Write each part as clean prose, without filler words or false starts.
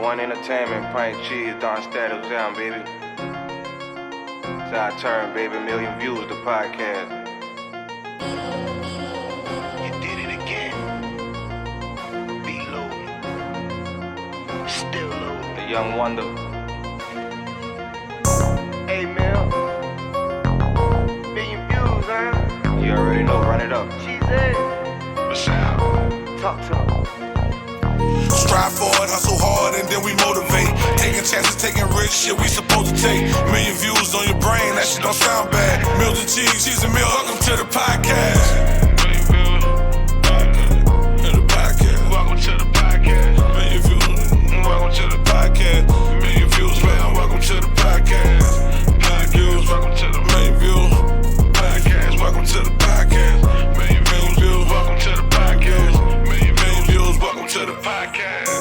pt1 Entertainment, pint cheese, Don Status down, baby. It's our turn, baby. Million Views, the podcast. You did it again. Be low. Still low. The young wonder. Hey, Mill. Million Views, huh? You already know, run it up. She's in. What's up? Talk to him. Strive for it, hustle hard, and then we motivate. Taking chances, taking risks, shit we supposed to take. Million views on your brain, that shit don't sound bad. Millz and cheese, Season2. Welcome to the podcast. Million views, to the podcast. Welcome to the podcast. Million views, welcome to the podcast. Million views, man, welcome to the podcast. Million views, welcome to the million views podcast. Welcome to the podcast. Million views, welcome to the podcast. Million views, welcome to the podcast.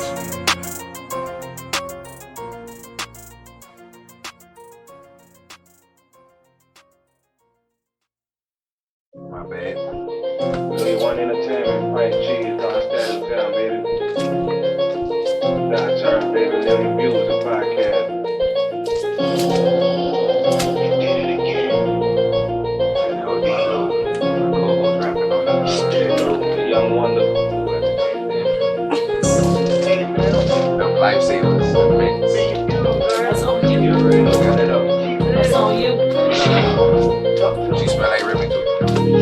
My bad. pt1 Entertainment, pint cheese, Don Status down, baby. It's our turn, baby. Million Views, the podcast. You did it again. And that was my co-host rapping on the young wonder. Hey, man. Them lifesavers. That's on you. You already know, run it up. That's on you. She smell like ribbon too.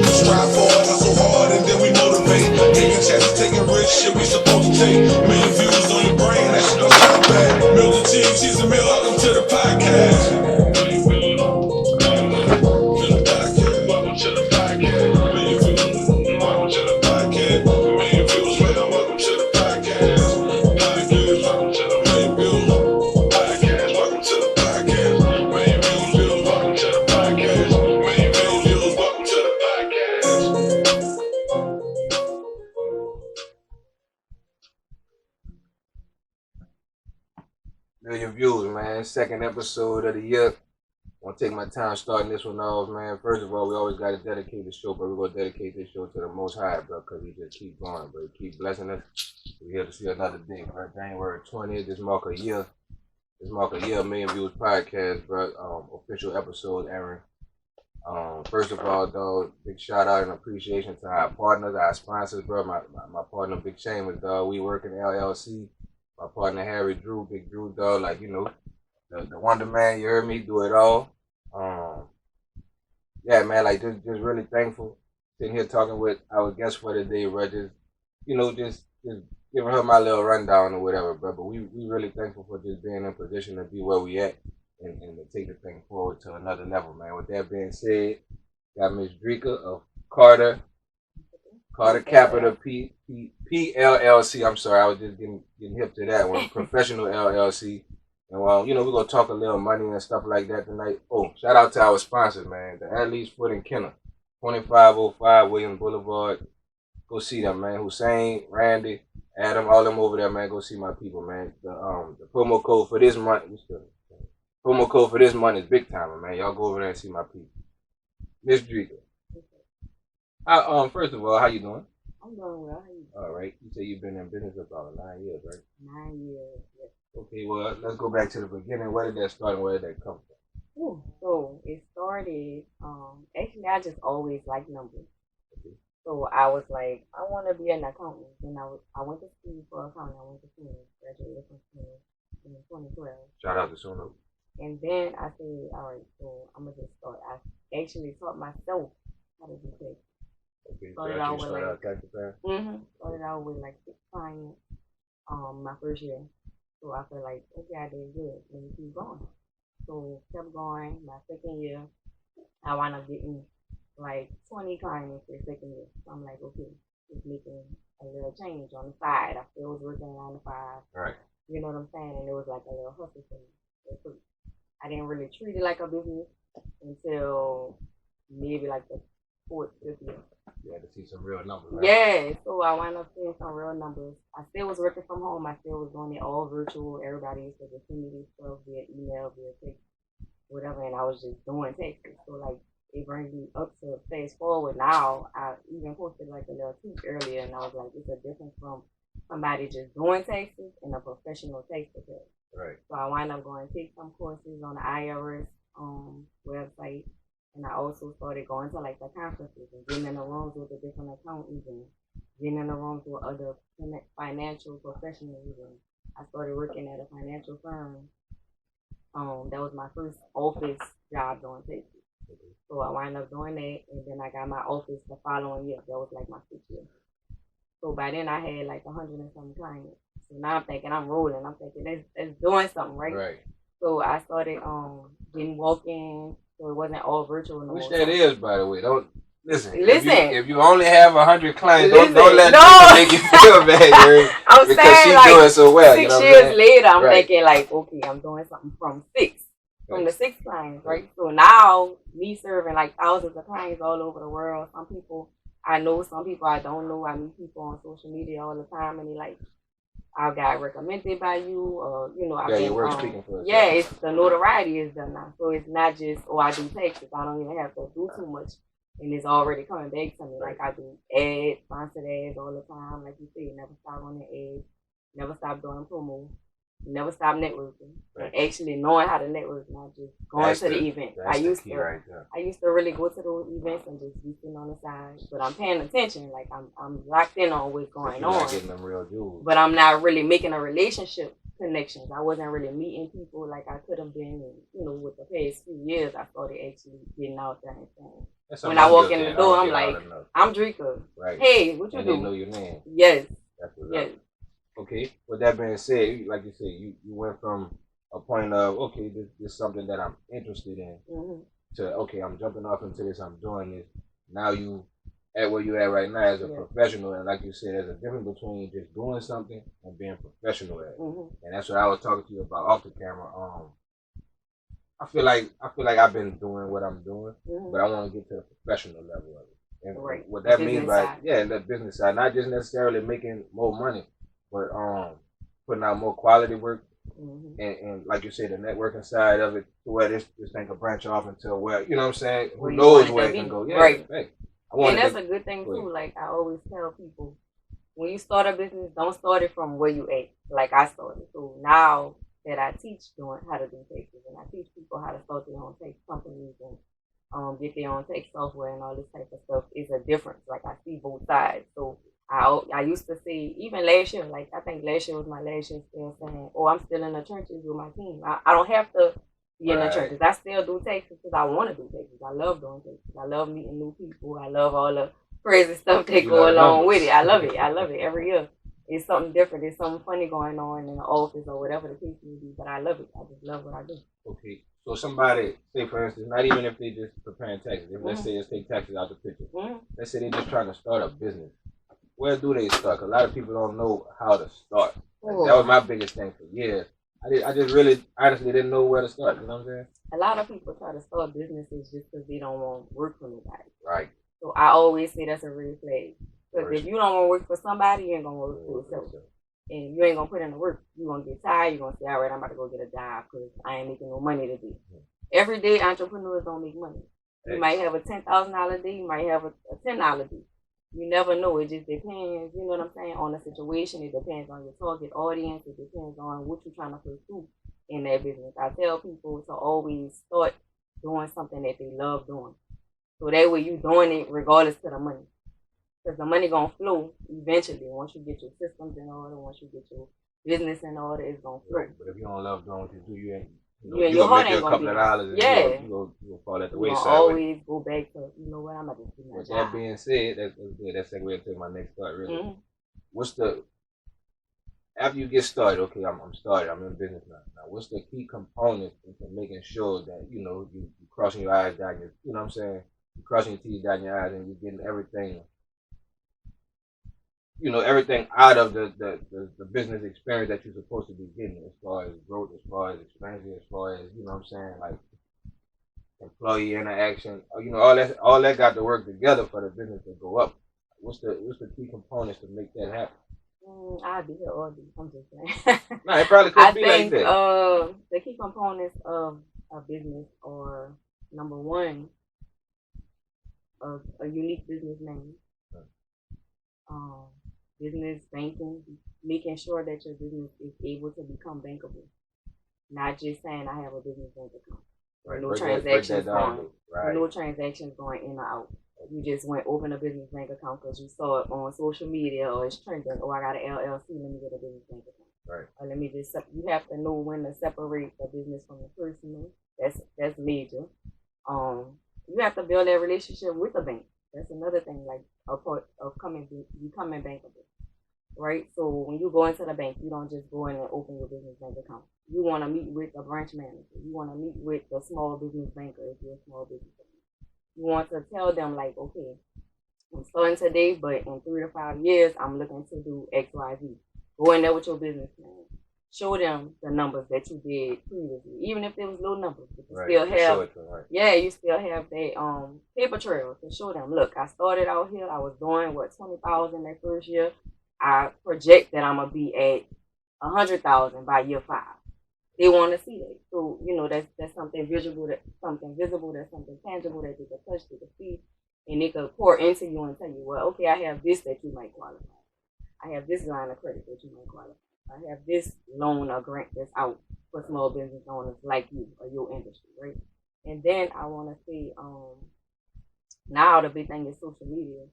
Strive for it, hustle hard, and then we motivate. Taking chances, taking risks, shit we supposed to take. Million views on your brain, that shit don't sound bad. Millz and cheese, Season2. Welcome to the podcast. Welcome to the podcast. Million views, welcome to the podcast. Million views, man, welcome to the podcast. Million views, welcome to the million views podcast. Welcome to the podcast. Million views, welcome to the podcast. Million views, welcome to the podcast. Million views, man. Second episode of the year. I want to take my time starting this one off, man. First of all, we always got to dedicate the show, but we're going to dedicate this show to the Most High, bro, because he just keep going, bro. He keep blessing us. We're here to see another day, bro. January 20th, this mark a year. This mark a year of Million Views Podcast, bro. Official episode, Aaron. First of all, dog, big shout out and appreciation to our partners, our sponsors, bro. My partner, Big Shamus, dog. We work in LLC. My partner, Harry Drew, Big Drew, dog. Like, you know, the Wonder Man, you heard me do it all. Yeah, man, like, just really thankful. Sitting here talking with our guest for the day, bro. Just, you know, just giving her my little rundown or whatever, bro. But we really thankful for just being in position to be where we at and to take the thing forward to another level, man. With that being said, got Miss Dricka of Carter Capital PLLC. I'm sorry, I was just getting hip to that one. Professional LLC. And you know, we're gonna talk a little money and stuff like that tonight. Oh, shout out to our sponsors, man. The Athlete's Foot and Kenner, 2505 William Boulevard. Go see them, man. Hussein, Randy, Adam, all them over there, man. Go see my people, man. The promo code for this month. Promo code for this month is Big Timer, man. Y'all go over there and see my people. Miss Dricka. First of all, how you doing? I'm doing well. How you doing? All right. You say you've been in business about 9 years, right? 9 years. Yes. Okay, well, let's go back to the beginning. Where did that start and where did that come from? Ooh, so it started, actually I just always liked numbers. Okay. So I was like, I want to be an accountant. Then I went to school for accounting. I went to school, graduated from school in 2012. Shout out to Suno. And then I said, all right, so I'm going to just start. I actually taught myself how to do taxes. Okay, Started so out you with started like, out tax return? started out with like 6 clients, my first year. So I felt like, okay, I did good. Let me keep going. So kept going. My second year, I wound up getting like 20 clients the second year. So I'm like, okay, just making a little change on the side. I still was working 9 to 5. Right. You know what I'm saying? And it was like a little hustle for me. So I didn't really treat it like a business until maybe like the 4th, 5th year. You had to see some real numbers, right? Yeah, so I wound up seeing some real numbers. I still was working from home. I still was doing it all virtual. Everybody used to just send me this stuff via email, via text, whatever, and I was just doing texts. So like it brings me up to fast forward now. I even posted like a little tweet earlier, and I was like, it's a difference from somebody just doing taxes and a professional tax preparer. Right. So I wind up going to take some courses on the IRS website, and I also started going to like the conferences and getting in the rooms with the different accountants and getting in the rooms with other financial professionals. And I started working at a financial firm. That was my first office job doing taxes. So I wind up doing that, and then I got my office the following year. That was like my 6th year. So by then I had like 100 and something clients. So now I'm thinking I'm rolling. I'm thinking that's doing something, right? Right. So I started getting walk-in, so it wasn't all virtual no Which more. that is, by the way. Don't listen. Listen. If you only have 100 clients, Listen, don't let no. Dricka make you feel bad, girl, I'm because saying, she's like, doing so well. 6 you know what I'm years saying? later, I'm Right. thinking like, okay, I'm doing something from 6. From Right. the 6 clients, right? So now, me serving like thousands of clients all over the world. Some people I know, some people I don't know. I meet people on social media all the time, and they like, I got recommended by you, or you know, I've been. Your work speaking for itself. Yeah, it's the notoriety is done now, so it's not just I do taxes. I don't even have to do too much, and it's already coming back to me. Right. Like I do ads, sponsored ads all the time. Like you say, never stop on the ads, never stop doing promo. Never stop networking. Right. And actually knowing how to network, not just going to the event. I used to really go to those events and just be sitting on the side. But I'm paying attention, like I'm locked in on what's going on. Not getting them real jewels. But I'm not really making a relationship connections. I wasn't really meeting people like I could have been. And, you know, with the past few years, I started actually getting out there and saying. When I walk in the door, I'm like, I'm Dricka. Right. Hey, what you and do? They know your name. Yes. That's what's yes. up. Okay. With that being said, like you said, you went from a point of, okay, this is something that I'm interested in, to, okay, I'm jumping off into this, I'm doing this. Now you at where you're at right now as a professional, and like you said, there's a difference between just doing something and being professional at it. And that's what I was talking to you about off the camera. I feel like I've been doing what I'm doing, but I want to get to the professional level of it. And what that means by the business side, not just necessarily making more money, but putting out more quality work, and like you said, the networking side of it, to where this thing can branch off into where, you know what I'm saying, who knows where it can go. Yeah, right. Hey, and that's a good thing too. Like I always tell people, when you start a business, don't start it from where you at. Like I started. So now that I teach doing how to do taxes, and I teach people how to start their own tax companies and get their own tax software and all this type of stuff, is a difference. Like I see both sides. So I used to say, even last year, like I think last year was my last year, still saying, oh, I'm still in the trenches with my team. I don't have to be in the trenches. I still do taxes because I want to do taxes. I love doing taxes. I love meeting new people. I love all the crazy stuff that go along with it. I love it. I love it every year. It's something different. There's something funny going on in the office or whatever the case may be. But I love it. I just love what I do. Okay. So somebody, say for instance, not even if they just preparing taxes. If let's say let's take taxes out the picture. Let's say they're just trying to start a business. Where do they start? 'Cause a lot of people don't know how to start. Like, that was my biggest thing for years. I just really, honestly, didn't know where to start. You know what I'm saying? A lot of people try to start businesses just because they don't want to work for nobody. Right. So I always say that's a red flag. Because if you don't want to work for somebody, you ain't going to work for yourself. And you ain't going to put in the work. You're going to get tired. You're going to say, all right, I'm about to go get a job because I ain't making no money today. Every day, entrepreneurs don't make money. You might have a $10,000 day. You might have a $10 day. You never know. It just depends, you know what I'm saying, on the situation. It depends on your target audience. It depends on what you're trying to pursue in that business. I tell people to always start doing something that they love doing. So that way you're doing it regardless of the money. Because the money going to flow eventually. Once you get your systems in order, once you get your business in order, it's going to flow. Right. But if you don't love doing what you do, you ain't. Your heart ain't gonna be $2 you gonna fall at the wayside. You always go back to, you know what, I'm gonna do my job. With that being said, that's good. That's segue into my next thought. Really, what's the, after you get started? Okay, I'm started. I'm in business now. Now, what's the key component into making sure that you crossing your eyes down your, you know what I'm saying, you're crossing your T's down your eyes and you're getting everything. Everything out of the business experience that you're supposed to be getting, as far as growth, as far as expansion, as far as, you know what I'm saying, like employee interaction, all that got to work together for the business to go up. What's the key components to make that happen? I'll be here all day. I'm just saying. No, it probably could be like that. I think the key components of a business are, number one, a unique business name. business banking, making sure that your business is able to become bankable. Not just saying I have a business bank account. Right. No Break transactions that down, going. right. No transactions going in or out. You just went open a business bank account because you saw it on social media or it's trending. Or I got an LLC. Let me get a business bank account. Right. Or let me just. You have to know when to separate the business from the personal. That's major. You have to build that relationship with the bank. That's another thing, like a part of becoming bankable. Right? So when you go into the bank, you don't just go in and open your business bank account. You want to meet with a branch manager. You want to meet with the small business banker if you're a small business banker. You want to tell them, like, okay, I'm starting today, but in 3 to 5 years, I'm looking to do X, Y, Z. Go in there with your business plan. Show them the numbers that you did previously, even if there was low numbers. But you still have, you still have that paper trail to show them. Look, I started out here. I was doing 20,000 that first year. I project that I'm gonna be at 100,000 by year 5. They want to see that, so that's something visible, that's something tangible that they can touch, they can see, and they can pour into you and tell you, well, okay, I have this that you might qualify. I have this line of credit that you might qualify. I have this loan or grant that's out for small business owners like you or your industry, right? And then I want to say, now the big thing is social media.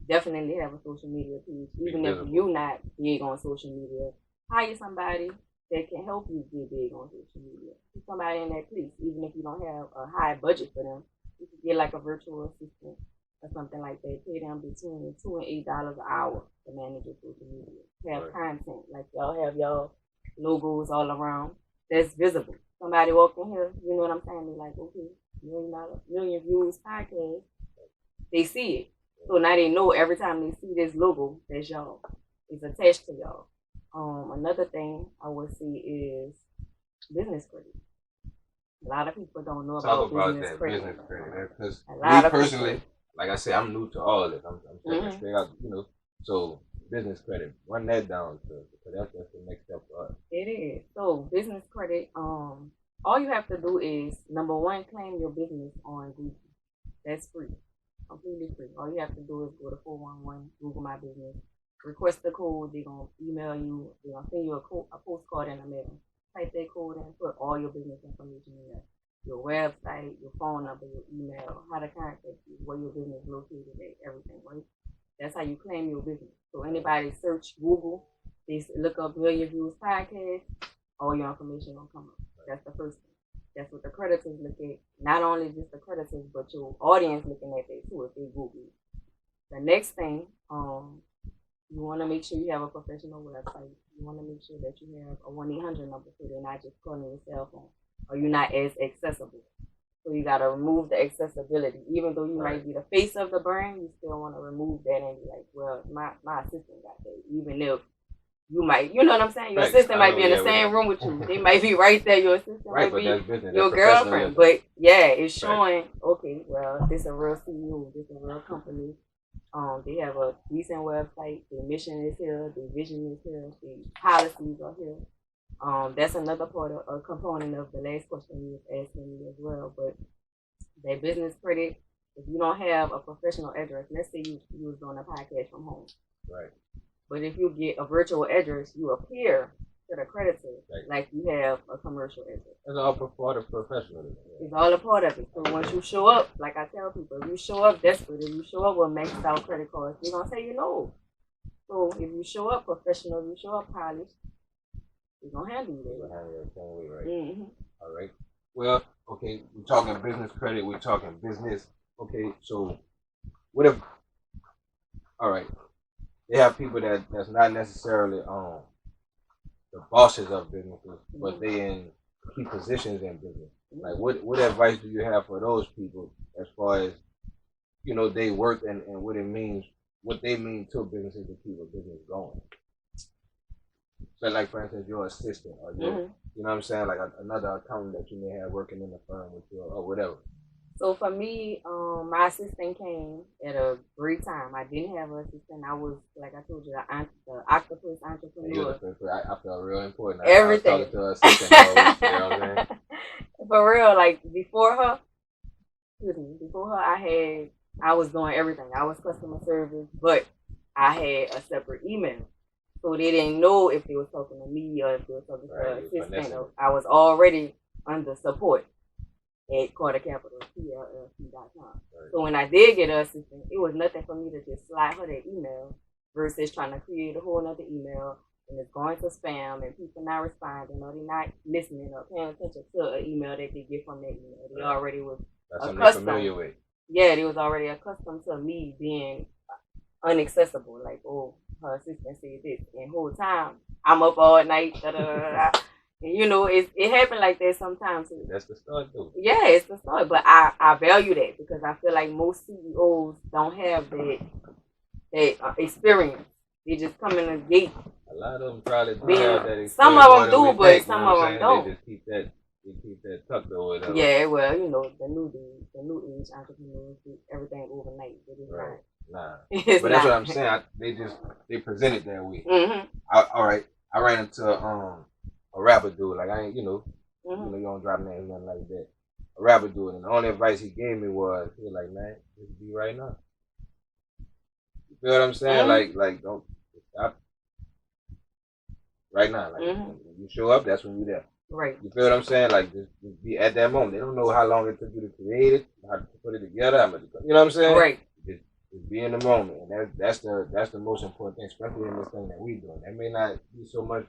Definitely have a social media page, even if you're not big on social media. Hire somebody that can help you get big on social media. Put somebody in that place, even if you don't have a high budget for them. You can get like a virtual assistant or something like that. Pay them between $2 and $8 an hour to manage your social media. Have content, like y'all have y'all logos all around. That's visible. Somebody walk in here, you know what I'm saying? They're like, okay, Million Views podcast. They see it. So now they know every time they see this logo, that's y'all. It's attached to y'all. Another thing I would say is business credit. A lot of people don't know about business credit. Because me personally, like I said, I'm new to all of this. I'm checking straight out, So business credit, run that down, because that's the next step for us. It is. So business credit, all you have to do is, number one, claim your business on Google. That's free. Completely free. All you have to do is go to 411, Google My Business, request the code. They're going to email you. They're going to send you a postcard in the mail. Type that code in, put all your business information in there. Your website, your phone number, your email, how to contact you, where your business is located at, everything, right? That's how you claim your business. So anybody search Google, they look up MillionViewzPodcast, all your information will come up. That's the first thing. That's what the creditors look at. Not only just the creditors, but your audience looking at that too if they Google. The next thing, you want to make sure you have a professional website. You want to make sure that you have a 1-800 number so they're not just calling your cell phone or you're not as accessible. So you got to remove the accessibility. Even though you might be the face of the brand, you still want to remove that and be like, well, my assistant got that. Even if you might, you know what I'm saying? Your assistant might be in the same room with you. They might be right there. Your assistant might be your girlfriend. But yeah, it's showing, okay, well, this is a real CEO. This is a real company. They have a decent website. Their mission is here. Their vision is here. Their policies are here. That's another part of a component of the last question you was asking me as well. But that business credit, if you don't have a professional address, let's say you was doing a podcast from home. Right. But if you get a virtual address, you appear to the creditor like you have a commercial address. It's all part of professionalism. It's all a part of it. So once you show up, like I tell people, if you show up desperate, if you show up with maxed out credit cards, they're going to say no. So if you show up professional, you show up polished, we're going to handle you that way. Right? Mm-hmm. All right. Well, okay, we're talking business credit, we're talking business. Okay, so what if, all right, they have people that's not necessarily the bosses of businesses, but they in key positions in business. Like what advice do you have for those people as far as they work and what it means, what they mean to businesses to keep a business going? So like for instance, your assistant or your, you know what I'm saying, like another accountant that you may have working in the firm with you or whatever. So for me, my assistant came at a great time. I didn't have an assistant. I was, like I told you, the octopus entrepreneur. I felt real important. Everything. I was talking to her assistant always, you know what I'm saying? For real, like before her, I was doing everything. I was customer service, but I had a separate email. So they didn't know if they were talking to me or if they were talking to an assistant. I was already under support at Carter Capital, PLLC.com. Right. So when I did get an assistant, it was nothing for me to just slide her that email versus trying to create a whole other email and it's going to spam and people not responding or they're not listening or paying attention to an email that they get from that email. They already was accustomed. Familiar with. Yeah, they was already accustomed to me being inaccessible. Like, oh, her assistant said this, and whole time I'm up all night. And, you know, it happened like that sometimes. That's the start, though. Yeah, it's the start, but I value that because I feel like most CEOs don't have that experience. They just come in the gate. A lot of them probably do have that experience. Some of them do, but some of them don't. They just keep that tucked or whatever. Yeah, well, you know, the new age entrepreneurs do everything overnight. But it's right. Nah. It's but that's what I'm saying. They present it that way. Mm-hmm. All right. I ran into a rapper dude. Like I ain't, you know, you don't drop names, nothing like that. A rapper dude, and the only advice he gave me was, he was like, man, just be right now. You feel what I'm saying? Like don't stop. Right now, like when you show up, that's when you're there. Right. You feel what I'm saying? Like just be at that moment. They don't know how long it took you to create it, how to put it together. You know what I'm saying? Right. Just be in the moment, and that's the most important thing, especially in this thing that we doing. That may not be so much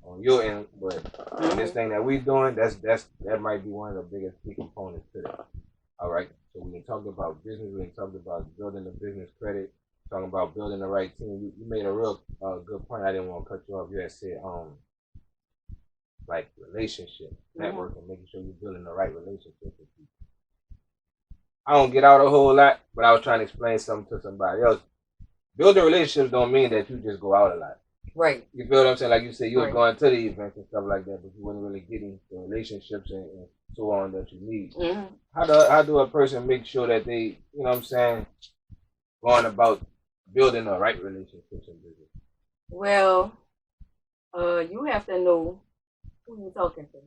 on your end, but in this thing that we doing, that might be one of the biggest key components to that. All right. So we talked about business. We talked about building the business credit. Talking about building the right team. You made a real good point. I didn't want to cut you off. You had said like relationship, networking, making sure you're building the right relationship with people. I don't get out a whole lot, but I was trying to explain something to somebody else. Building relationships don't mean that you just go out a lot. Right. You feel what I'm saying? Like you said, you were going to the events and stuff like that, but you wasn't really getting the relationships and so on that you need. Mm-hmm. How do a person make sure that they, you know what I'm saying, going about building the right relationships in business? Well, you have to know who you're talking to.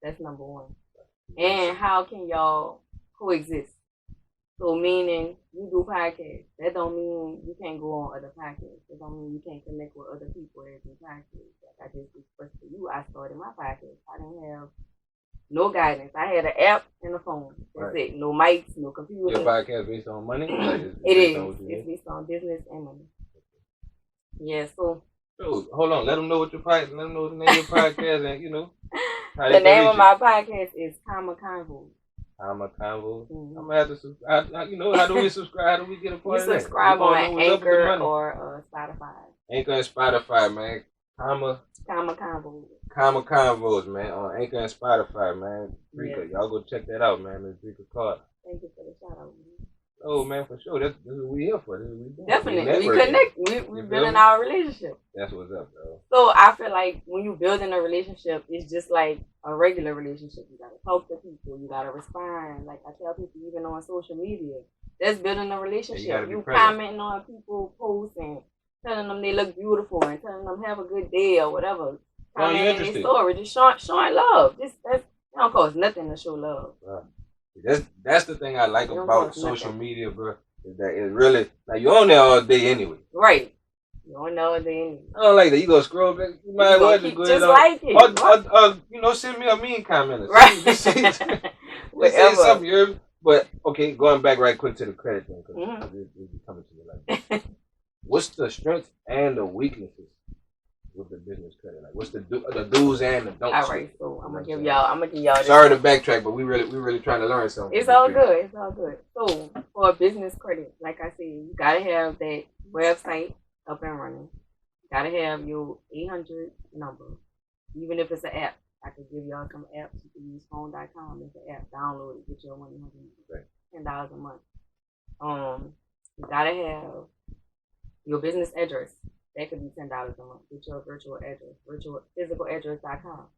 That's number one. And how can y'all coexist? So meaning you do podcasts. That don't mean you can't go on other podcasts. That don't mean you can't connect with other people that do podcasts. Like I just expressed to you, I started my podcast. I didn't have no guidance. I had an app and a phone. That's it. No mics, no computer. Your podcast based on money? It is. It's based on business and money. Yeah, so. Dude, hold on. Let them know what your podcast. Let them know the name of your podcast, and you know. The name of my podcast is Comma Convo. Comma Convo. I'm gonna have to subscribe. You know, how do we subscribe? How do we get a part of that? You subscribe on Anchor or Spotify. Anchor and Spotify, man. Comma Convo. Comma Convos, man, on Anchor and Spotify, man. Dricka, y'all go check that out, man. Miss Dricka Carter. Thank you for the shout out, man. Oh man, for sure. This is what we here for. This is what we doing. Definitely, we connect. We building our relationship. That's what's up, bro. So I feel like when you building a relationship, it's just like a regular relationship. You gotta talk to people. You gotta respond. Like I tell people, even on social media, that's building a relationship. You commenting on people's posts and telling them they look beautiful and telling them have a good day or whatever. Commenting in their story, just showing love. It don't cost nothing to show love. Right. That's the thing I like about social media, bro. Is that it really like you're on there all day anyway. Right. You're on there all day anyway. I don't like that. You go scroll back. You might as well just go ahead. Like it. You know, send me a mean comment. Right. Just say something. But okay, going back right quick to the credit thing, because it's coming to me like that. What's the strengths and the weaknesses with the business credit? Like, what's the do's and the don'ts? All right, so I'm gonna give y'all. This. Sorry to backtrack, but we really trying to learn something. It's all good. It's all good. So for a business credit, like I said, you gotta have that website up and running. You gotta have your 800 number, even if it's an app. I could give y'all some apps. You can use phone.com. It's an app. Download it. Get your 100 $10 a month. You gotta have your business address. That could be $10 a month. Get your virtual address, physicaladdress.com.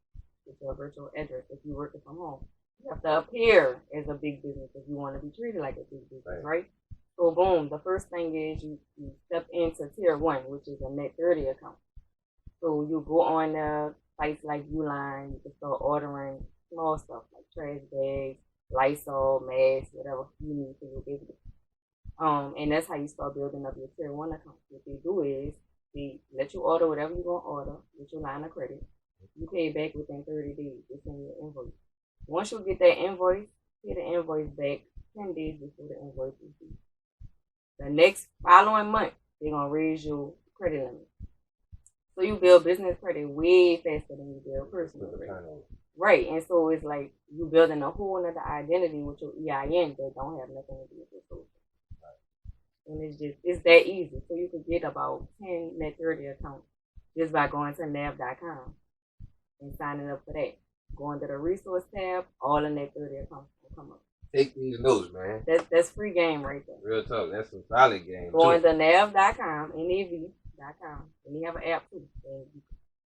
Get your virtual address if you're working from home. You have to appear as a big business if you want to be treated like a big business, right? So boom, the first thing is you step into tier 1, which is a net 30 account. So you go on sites like Uline, you can start ordering small stuff like trash bags, Lysol, masks, whatever you need for your business. And that's how you start building up your tier 1 account. What they do is they let you order whatever you're going to order with your line of credit. You pay it back within 30 days. It's in your invoice. Once you get that invoice, pay the invoice back 10 days before the invoice is due. The next following month, they're going to raise your credit limit. So you build business credit way faster than you build personal credit. Right, and so it's like you building a whole other identity with your EIN that don't have nothing to do with your social. And it's that easy. So you could get about 10 net 30 accounts just by going to nav.com and signing up for that. Going to the resource tab, all the net 30 accounts will come up. Take these notes, man. That's free game right there. Real talk. That's some solid game. Going to nav.com, nav.com, and they have an app too. And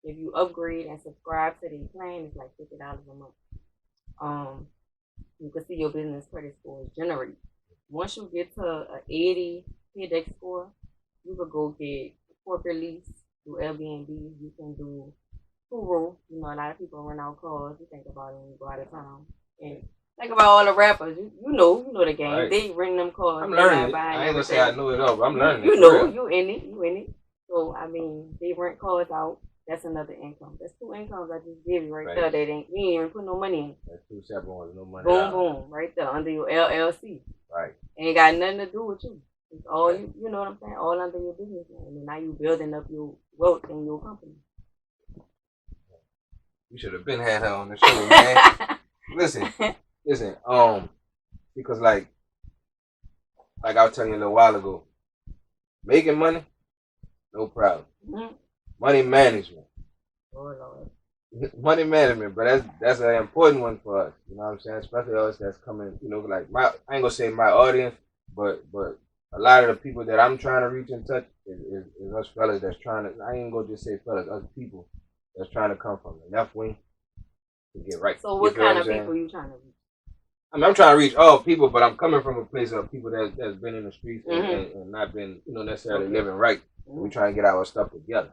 if you upgrade and subscribe to the plan, it's like $50 a month. You can see your business credit score generate. Once you get to an 80 PDX score, you could go get corporate lease, do Airbnb, you can do Hulu. You know, a lot of people run out cars. You think about it when you go out of town. And think about all the rappers. You know the game. Right. They rent them cars. I'm learning it. I ain't gonna say I know it all, but I'm learning you it. You know, you in it. So, I mean, they rent cars out. That's another income. That's 2 incomes I just gave you right there. That you ain't even put no money in. That's 2 separate ones, no money. Boom, right there under your LLC. Right. Ain't got nothing to do with you. It's all you know what I'm saying? All under your business name. And now you building up your wealth in your company. You should have been had her on the show, man. Listen, because like I was telling you a little while ago, making money, no problem. Mm-hmm. Money management. Oh Lord. Money management, but that's an important one for us. You know what I'm saying? Especially us that's coming, you know, like I ain't gonna say my audience, but a lot of the people that I'm trying to reach in touch is us fellas that's trying to, I ain't gonna just say fellas, us people that's trying to come from the left wing to get right. So what kind of people you trying to reach? I mean, I'm trying to reach all people, but I'm coming from a place of people that's been in the streets and not been, you know, necessarily living right. Mm-hmm. We trying to get our stuff together.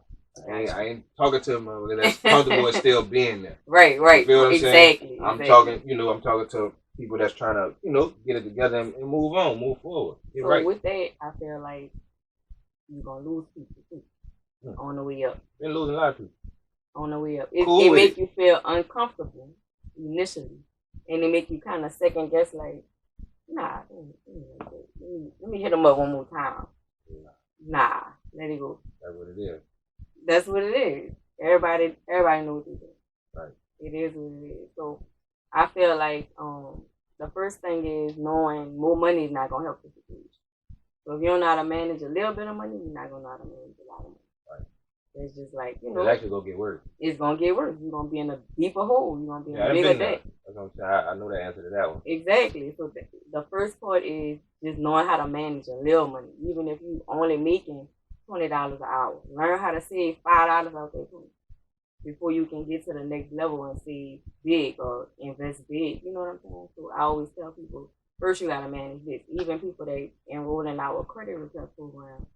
I ain't talking to them that's comfortable with still being there. Right. You feel what I'm saying? Exactly. I'm talking to people that's trying to, you know, get it together and move on, move forward. Get so right. With that, I feel like you're gonna lose people too on the way up. Been losing a lot of people. On the way up. It make you feel uncomfortable initially. And it make you kind of second guess like, nah, let me hit them up one more time. Nah, let it go. That's what it is. That's what it is. Everybody knows what they do. Right. It is what it is. So I feel like the first thing is knowing more money is not gonna help the situation. So if you don't know how to manage a little bit of money, you're not gonna know how to manage a lot of money. Right. It's just like, you know, it's actually gonna get worse. It's gonna get worse. You're gonna be in a deeper hole. You're gonna be in a bigger debt. That's what I'm saying. I know the answer to that one. Exactly. So the first part is just knowing how to manage a little money, even if you only making $20 an hour. Learn how to save $5 out there too before you can get to the next level and save big or invest big. You know what I'm saying? So I always tell people, first you gotta manage this. Even people that enroll in our credit repair program,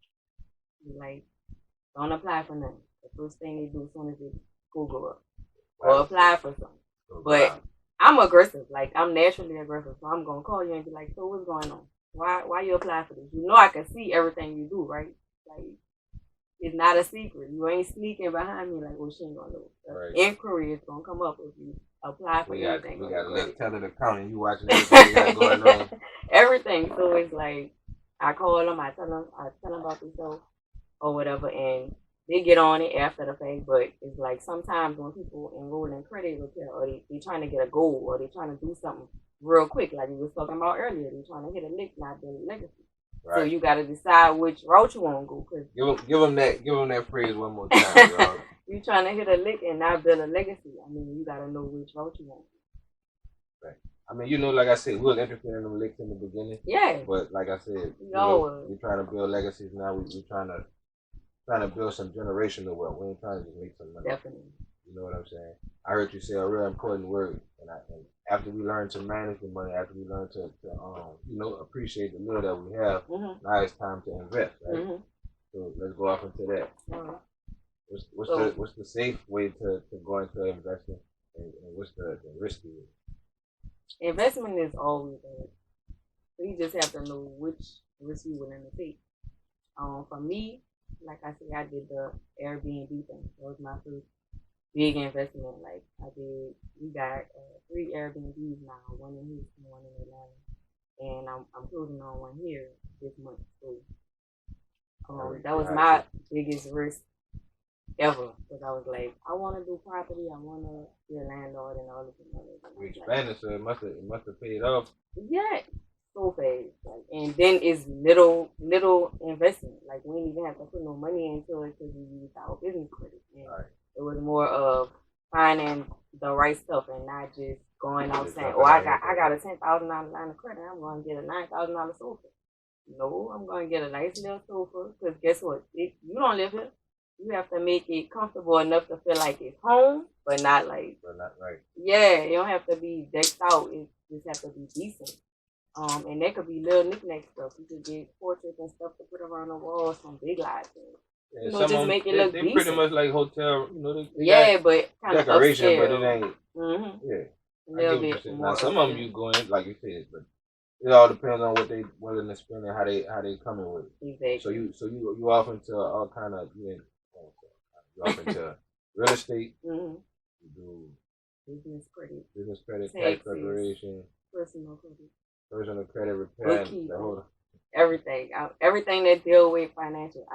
like, don't apply for nothing. The first thing they do as soon as they go up. Or apply for something. But I'm aggressive. Like, I'm naturally aggressive. So I'm gonna call you and be like, so what's going on? Why you apply for this? You know I can see everything you do, right? Like, it's not a secret. You ain't sneaking behind me like, well, she ain't gonna know. Right. Inquiry is gonna come up if you apply for anything. We got a little tenant account and you watching everything we got going on. Everything. So it's like, I call them, I tell them about themselves or whatever, and they get on it after the fact. But it's like sometimes when people enroll in credit repair or they trying to get a goal or they trying to do something real quick, like we was talking about earlier, they trying to hit a lick, not build a legacy. Right. So you got to decide which route you want to go. Cause give them that phrase one more time, bro. You trying to hit a lick and not build a legacy. I mean, you got to know which route you want. Right. I mean, you know, like I said, we was interested in them licks in the beginning. Yeah. But like I said, we're trying to build legacies now. We're trying to build some generational wealth. We ain't trying to just make some money. Definitely. You know what I'm saying? I heard you say a real important word, and after we learn to manage the money, after we learn to appreciate the little that we have, now it's time to invest, right? Mm-hmm. So let's go off into that. Mm-hmm. What's the safe way to go into investing, and what's the risky way? Investment is always a risk. So you just have to know which risk you willing to take. For me, like I said, I did the Airbnb thing. That was my first big investment. Like we got 3 Airbnbs now, one in Houston, one in Atlanta, and I'm closing on one here this month. So that was my biggest risk ever, because I was like, I want to do property, I want to be a landlord and all this and all that. We expanded, so it must have paid off. Yeah, so fast. Like, and then it's little investment. Like we didn't even have to put no money into it because we used our business credit. And it was more of finding the right stuff and not just going out saying, oh, I got a $10,000 line of credit, I'm going to get a $9,000 sofa. No, I'm going to get a nice little sofa, because guess what? You don't live here. You have to make it comfortable enough to feel like it's home, but not like. But not right. Yeah, you don't have to be decked out. It just have to be decent. And that could be little knick-knack stuff. You could get portraits and stuff to put around the walls, some big lights. Yeah, Just make it look they decent. pretty much like hotel, they but kind of decoration, upscale. but it ain't. Mm-hmm. Yeah. A little bit more. Now, some of them you go in, like you said, but it all depends on what they willing to spend and how they coming with it. Exactly. So you off into all kind of you off into real estate. Mm-hmm. You do business credit, tax preparation, personal credit repair, everything that deal with financial.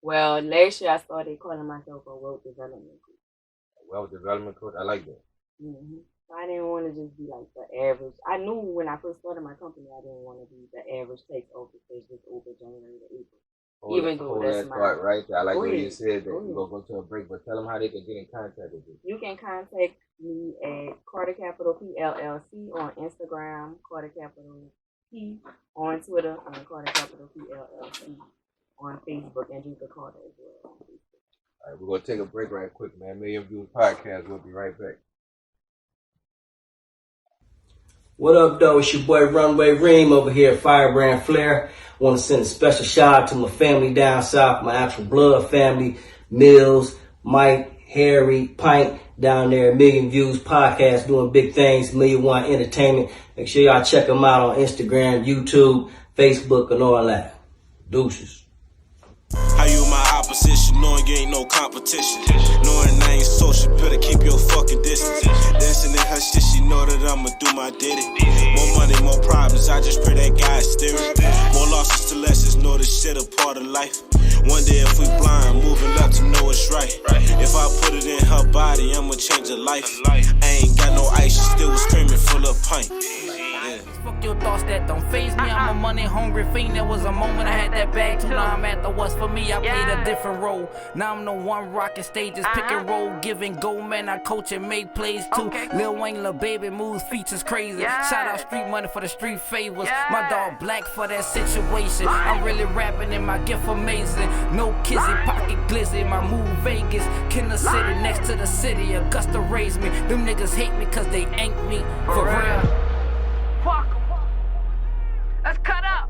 Last year I started calling myself a wealth development coach. Wealth development coach, I like that. Mm-hmm. I didn't want to just be like the average. I knew when I first started my company, I didn't want to be the average tax officer just over January to April. Hold that thought right there. I like what you said that you're going to go to a break, but tell them how they can get in contact with you. You can contact me at Carter Capital PLLC on Instagram, Carter Capital P on Twitter, and Carter Capital PLLC on Facebook, and Dricka Carter as well on Facebook. All right, we're going to take a break right quick, man. MillionViewzPodcast. We'll be right back. What up, though? It's your boy Runway Reem over here at Firebrand Flair. Want to send a special shout out to my family down south, my actual blood family, Millz, Mike, Harry, Pint, down there at MillionViewzPodcast, doing big things, Million1 Entertainment. Make sure y'all check them out on Instagram, YouTube, Facebook, and all that. Deuces. How you my opposition, knowing you ain't no competition. Knowing I ain't social, better keep your fucking distance. Dancing in her shit, she know that I'ma do my ditty. More money, more problems, I just pray that God steer it. More losses to lessons, know this shit a part of life. One day if we blind, moving left to know it's right. If I put it in her body, I'ma change her life. I ain't got no ice, she still was screaming full of pint. Fuck your thoughts, that don't faze me. I'm a money hungry fiend. There was a moment I had that bag too. Now I'm at the what's for me. I played a different role. Now I'm the one rocking stages, pick and roll, giving gold, man. I coach and make plays too. Lil Wayne, Lil Baby moves features crazy. Shout out street money for the street favors. My dog black for that situation. I'm really rapping and my gift amazing. No kizzy, pocket glizzy. My move Vegas, Kinder City, next to the city. Augusta raised me. Them niggas hate me cause they ain't me. For real. Fuck. Let's cut up.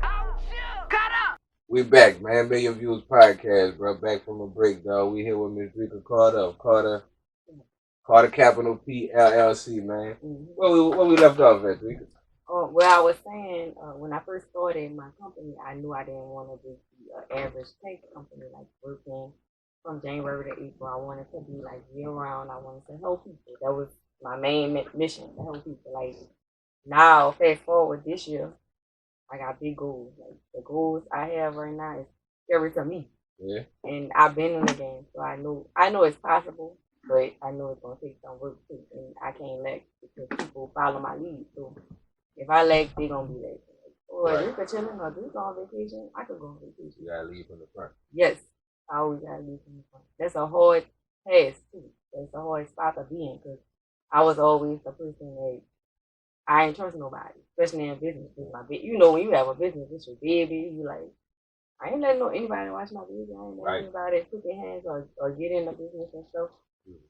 Cut up. We back, man. MillionViewzPodcast, bro. Back from a break, dog. We here with Miss Dricka Carter of Carter Capital PLLC, man. Mm-hmm. Where we left off at, Dricka? Well, I was saying, when I first started my company, I knew I didn't want to just be an average tax company, like working from January to April. I wanted to be like year round. I wanted to help people. That was my main mission, to help people. Like now, fast forward this year, I got big goals. Like the goals I have right now is scary to me. Yeah. And I've been in the game, so I know it's possible, but I know it's gonna take some work too, and I can't lack because people follow my lead. So if I lack, they gonna be late. Or you could chillin' or you go on vacation, I could go on vacation. You gotta leave from the front. Yes, I always gotta leave from the front. That's a hard task too. That's a hard spot to be in because I was always the person that I ain't trust nobody, especially in business. You know, when you have a business, it's your baby. You like, I ain't letting anybody watch my baby. I ain't letting anybody put their hands or get in the business and stuff.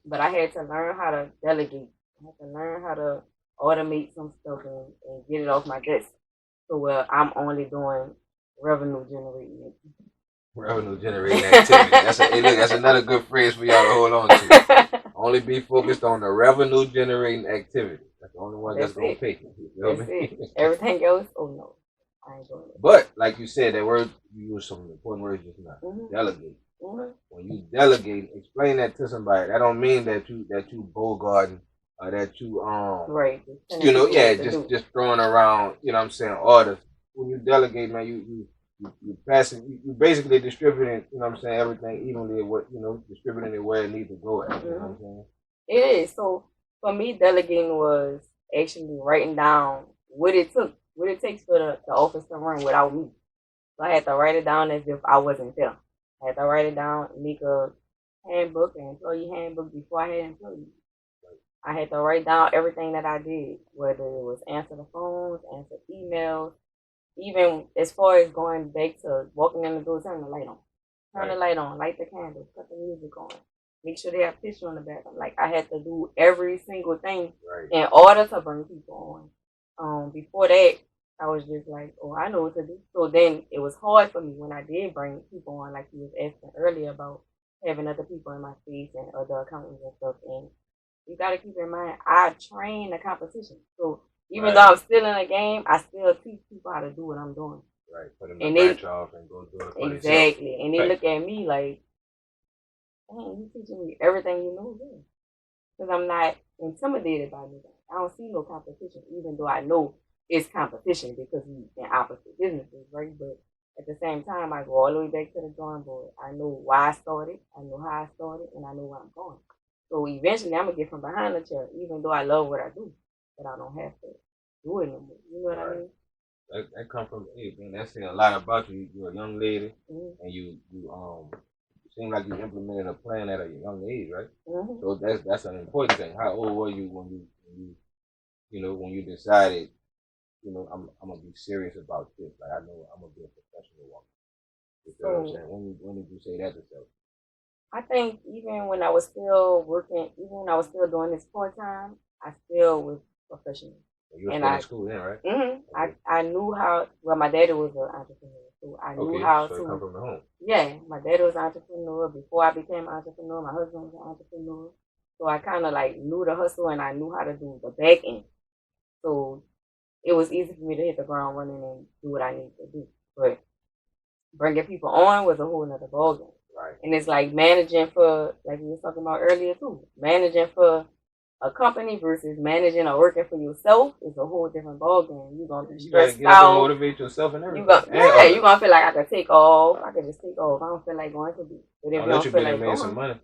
But I had to learn how to delegate. I had to learn how to automate some stuff and get it off my desk. So I'm only doing revenue generating activity. Revenue generating activity. That's another good phrase for y'all to hold on to. Only be focused on the revenue generating activity. That's the only one that's gonna pick it. You know what I mean? Everything else, oh no. I ain't doing it. But like you said, that word you used some important words just now. Delegate. When you delegate, explain that to somebody. That don't mean that you bogarting or that you right. You know, yeah, just throwing around. You know what I'm saying, orders. When you delegate, man, you passing. You basically distributing. You know what I'm saying, everything evenly. What distributing it where it needs to go at. You know what I'm saying? It is. So for me, delegating was actually writing down what it takes for the office to run without me. So I had to write it down as if I wasn't there. I had to write it down, make a handbook, an employee handbook before I had employees. I had to write down everything that I did, whether it was answer the phones, answer emails, even as far as going back to walking in the door, turn the light on. Turn the light on, light the candles, put the music on. Make sure they have tissue in the bathroom. Like, I had to do every single thing in order to bring people on. Before that, I was just like, oh, I know what to do. So then it was hard for me when I did bring people on, like you was asking earlier about having other people in my space and other accountants and stuff. And you got to keep in mind, I train the competition. So even though I'm still in the game, I still teach people how to do what I'm doing. Right. Put them in the branch off and go do it for exactly. And they look at me like, dang, you teaching me everything you know. Because I'm not intimidated by anything. I don't see no competition, even though I know it's competition because we're in opposite businesses, right? But at the same time, I go all the way back to the drawing board. I know why I started, I know how I started, and I know where I'm going. So eventually, I'm going to get from behind the chair, even though I love what I do, but I don't have to do it no more. You know what I mean? That come from, hey, man, that's saying a lot about you. You're a young lady, and you seem like you implemented a plan at a young age, right? So that's an important thing. How old were you when you decided, I'm gonna be serious about this? Like, I know I'm gonna be a professional woman. You know what I'm saying? When did you say that to yourself? I think even when I was still working, even when I was still doing this part time, I still was professional. You were still in school then, right? I knew how. Well, my daddy was an entrepreneur, so I knew how to. So it come from the home. Yeah, my daddy was an entrepreneur. Before I became an entrepreneur, my husband was an entrepreneur. So I kind of like knew the hustle and I knew how to do the back end. So it was easy for me to hit the ground running and do what I needed to do. But bringing people on was a whole nother ballgame. Right. And it's like managing for, like we were talking about earlier too, managing for a company versus managing or working for yourself is a whole different ballgame. You're going to be stressed you gotta out. Motivate yourself and everything. You're going to feel like I could take off. I could just take off. I don't feel like going to be. But if you don't feel like going, some money.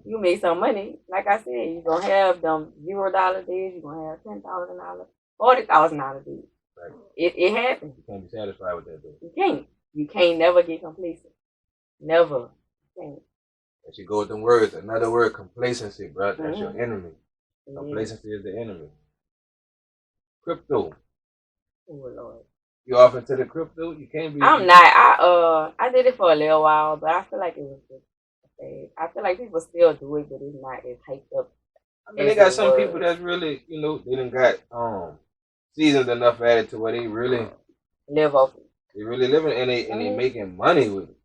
You made some money. Like I said, you're going to have them $0 days. You're going to have $10,000, $40,000 days. Right. It happens. You can't be satisfied with that, though. You can't. You can't never get complacent. Never. You can't. And you go with them words. Another word, complacency, bro. That's your enemy. Complacency is the enemy. Crypto. Oh, Lord. You off into the crypto? You can't be. I'm not. I did it for a little while, but I feel like it was just bad. I feel like people still do it, but it's not as hyped up. I mean, they got some people that's really, they done got seasoned enough at it to where they really live off it. They really living and they making money with it.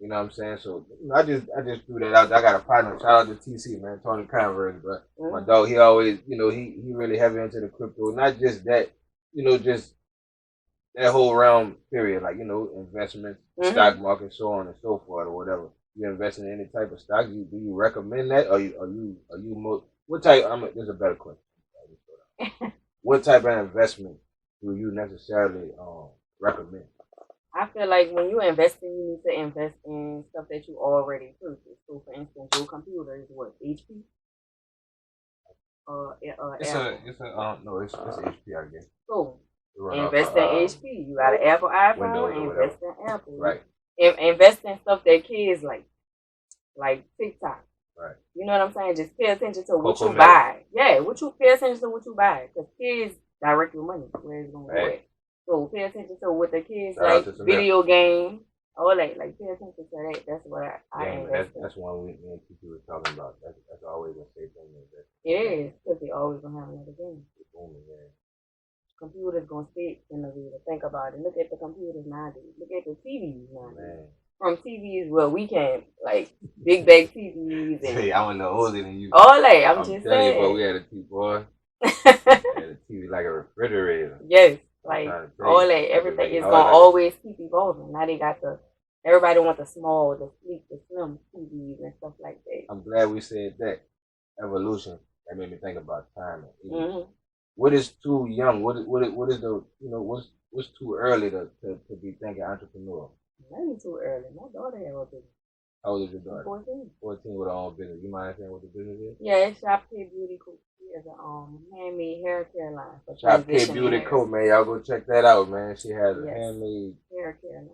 You know what I'm saying? So I just threw that out. I got a partner. Shout out to TC, man, Tony Converse, but my dog, he always, he really heavy into the crypto. Not just that, just that whole realm period, like, investments, stock market, so on and so forth, or whatever. You invest in any type of stock, do you recommend that? Or you what type? There's a better question. What type of investment do you necessarily recommend? I feel like when you're investing, you need to invest in stuff that you already purchased. So, for instance, your computer is what, HP? It's HP, I guess. So, invest in HP. You got an Apple iPhone, invest in Apple. Right. Invest in stuff that kids like TikTok. Right. You know what I'm saying? Just pay attention to what you buy. Yeah, pay attention to what you buy. Because kids direct your money where it's going to go at. So pay attention to what the kids like, video games, all that. Like, pay attention to that. That's what I invest in. That's one me and Kiki were talking about. That's always a safe thing to invest in. It is, because they always going to have another game. Computers going to stay in the video. Think about it. Look at the computers nowadays. Look at the TVs nowadays. From TVs where we can, like, big bag TVs. And hey, I'm no older than you. All that. I'm just saying. You, but we had a TV, boy. We had a TV like a refrigerator. Yes. Like trying to tell all you. that, everything is All gonna that. always keep evolving. Now they got everybody want the small, the sleek, the slim TVs and stuff like that. I'm glad we said that. Evolution. That made me think about time and age. Mm-hmm. What is too young? What is the what's too early to be thinking entrepreneur? Maybe too early. My daughter had a business. How old is your daughter? 14. 14 with her own business. You mind saying what the business is? Yeah, it's Shop K Beauty Co. She has a handmade hair care line. For Shop K transitioning Beauty hair. Co. Man, y'all go check that out, man. She has a Yes. handmade Hair care line.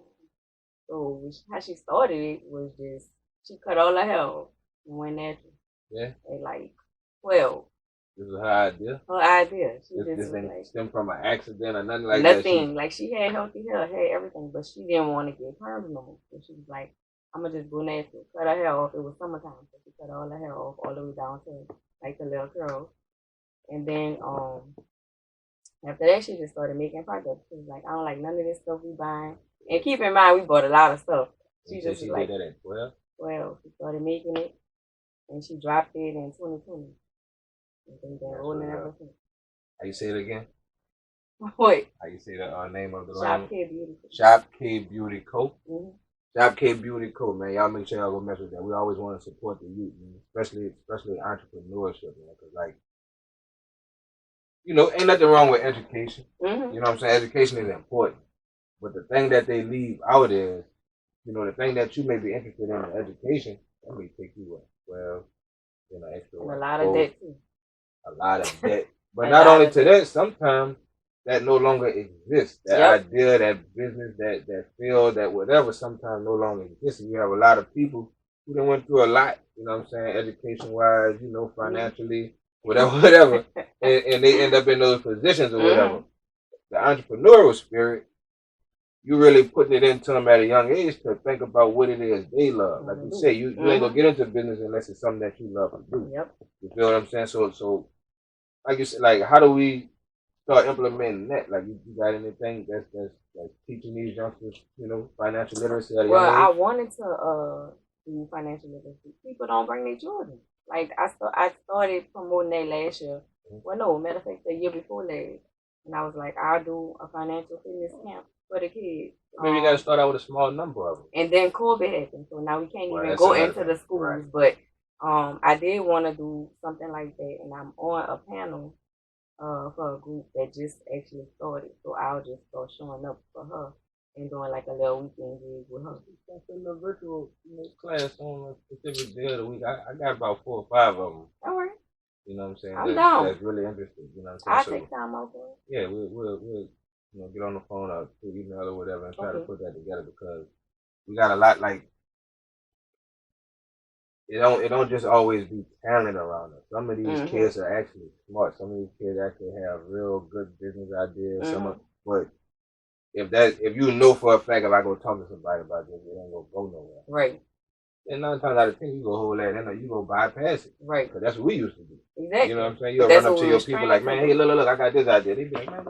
So how she started it was just she cut all her hair off and went natural. Yeah. At like 12. This is her idea. Her idea. She This just was didn't like stem from an accident or nothing like that. nothing. Like she had healthy hair, had everything, but she didn't want to get perms no more. So she was like, I'm gonna just go natural. Cut her hair off. It was summertime, so she cut all her hair off all the way down to like the little curls. And then after that she just started making products. She was like, I don't like none of this stuff we buying. And keep in mind we bought a lot of stuff. She just she was like did that at 12? well, she started making it and she dropped it in 2020. And then been rolling it ever since. How you say it again? What? How you say the name of the Shop line? K Beauty. Shop K Beauty Co. Mm-hmm. Shop K Beauty Co. Man, y'all make sure y'all go mess with that. We always want to support the youth, man. Especially entrepreneurship, man. Cause like, ain't nothing wrong with education. Mm-hmm. You know what I'm saying? Education is important. But the thing that they leave out is, the thing that you may be interested in education, that may take you what? Well, extra. And a lot of debt too. A lot of debt. But not only to that, sometimes that no longer exists. That idea, that business, that field, that whatever, sometimes no longer exists. And you have a lot of people who done went through a lot, you know what I'm saying, education-wise, financially, whatever, and they end up in those positions or whatever. The entrepreneurial spirit, you really putting it into them at a young age to think about what it is they love. Like you say, you ain't gonna get into business unless it's something that you love to do. Yep. You feel what I'm saying? So like you said, like how do we start implementing that? Like you got anything that's teaching these youngsters, financial literacy at a young age? I wanted to do financial literacy. People don't bring their children. Like I started promoting that last year. Well, no, matter of fact, the year before last, and I was like, I'll do a financial fitness camp for the kids. Maybe you got to start out with a small number of them. And then COVID happened, so now we can't even go into the schools. Right. But I did want to do something like that, and I'm on a panel for a group that just actually started. So I'll just start showing up for her and doing like a little weekend gig with her. In the virtual class on a specific day of the week, I got about 4 or 5 of them. All right. You know what I'm saying? I'm down. That's really interesting. You know what I'm saying? I'll take time out for it. Yeah, we'll get on the phone or through email or whatever and try to put that together because we got a lot like it don't just always be talent around us. Some of these kids are actually smart. Some of these kids actually have real good business ideas. But if you know for a fact if I go talk to somebody about this, it ain't gonna go nowhere. Right. And 9 times out of 10, you go hold that in or you go bypass it. Right. Because that's what we used to do. Exactly. You know what I'm saying? You'll run up to your people like, man, hey, look, I got this idea. They be like, man,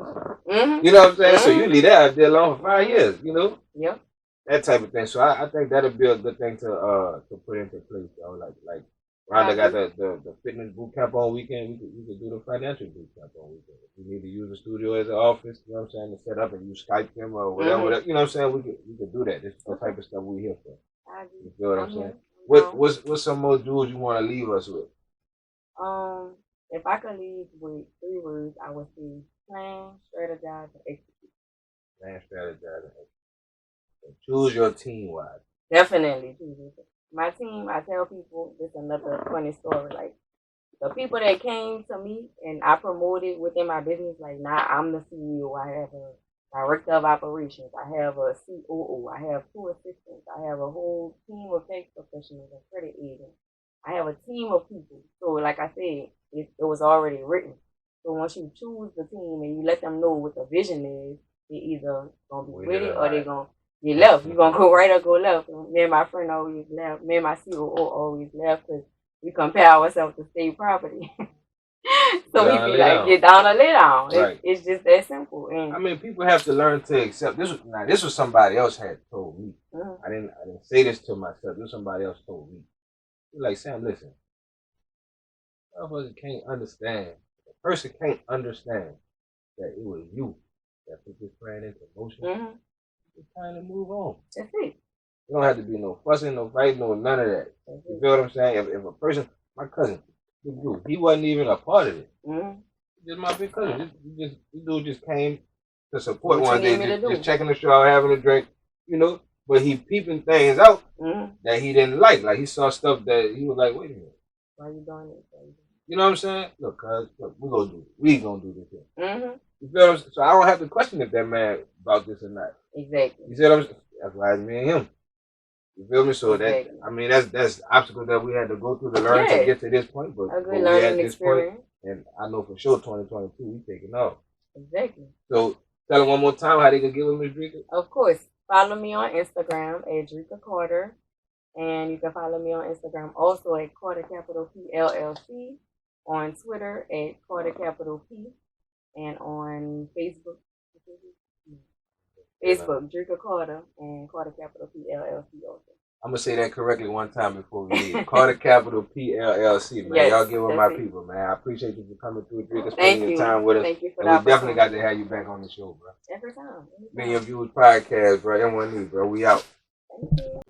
Mm-hmm. You know what I'm saying? So you leave that idea alone for 5 years, Yep. That type of thing. So I think that'll be a good thing to put into place. Like Rhonda got the fitness boot camp on weekend. We could do the financial boot camp on weekend. If we need to use the studio as an office, you know what I'm saying, to set up and use Skype them or whatever, you know what I'm saying? We could do that. This is the type of stuff we're here for. You feel what I'm saying? What's some more jewels you want to leave us with? If I could leave with 3 words, I would say plan, strategize, and execute. Plan, strategize, and execute. Choose your team wise. Definitely choose your team. My team, I tell people, this is another funny story. Like the people that came to me and I promoted within my business, like now I'm the CEO. I have a director of operations. I have a COO. I have 2 assistants. I have a whole team of tax professionals and credit agents. I have a team of people. So like I said, it was already written. So once you choose the team and you let them know what the vision is, they either gonna be with it or they're gonna get left. You're gonna go right or go left. Me and my friend always left. Me and my COO always left because we compare ourselves to state property. So we be like, get down or lay down. Right. It's just that simple. And I mean, people have to learn to accept this. This was somebody else had told me. I didn't say this to myself. This was somebody else told me. He's like, Sam, listen. A person can't understand. A person can't understand that it was you that put this plan into motion, Mm-hmm. it's time to move on. That's it. There don't have to be no fussing, no fighting, no none of that. That's You it. feel what I'm saying? If a person, my cousin, Big Dude, he wasn't even a part of it. Mm-hmm. Just my big cousin. This dude just came to support What one you day, need me to do? just checking the show out, having a drink, you know. But he peeping things out Mm-hmm. that he didn't like. Like he saw stuff that he was like, wait a minute. Why you doing it? Why you doing You know what I'm saying? Look, cuz, look, we gonna do it. We gonna do this thing. it? Mm-hmm. You feel what I'm saying? So I don't have to question if that man about this or not. Exactly. You see what I'm saying? That's why it's me and him. You feel me? So Exactly. that, I mean, that's obstacles that we had to go through to learn to Yeah. get to this point. But A good we at learning this point, experience. and I know for sure 2022 we taking off. Exactly. So tell them one more time how they can get with Miss Dricka. Of course. Follow me on Instagram at Dricka Carter. And you can follow me on Instagram also at Carter Capital PLLC. On Twitter at Carter Capital P. And on Facebook. Facebook, Dricka Carter and Carter Capital PLLC also. I'm gonna say that correctly one time before we leave. Carter Capital PLLC, man. Yes, Y'all give with my that's it. people, man. I appreciate you for coming through, Dricka, Thank spending you. your time with us. Thank you for And the we definitely got opportunity. to have you back on the show, bro. Every time. MillionViewzPodcast, bro. M1E, bro. We out. Thank you.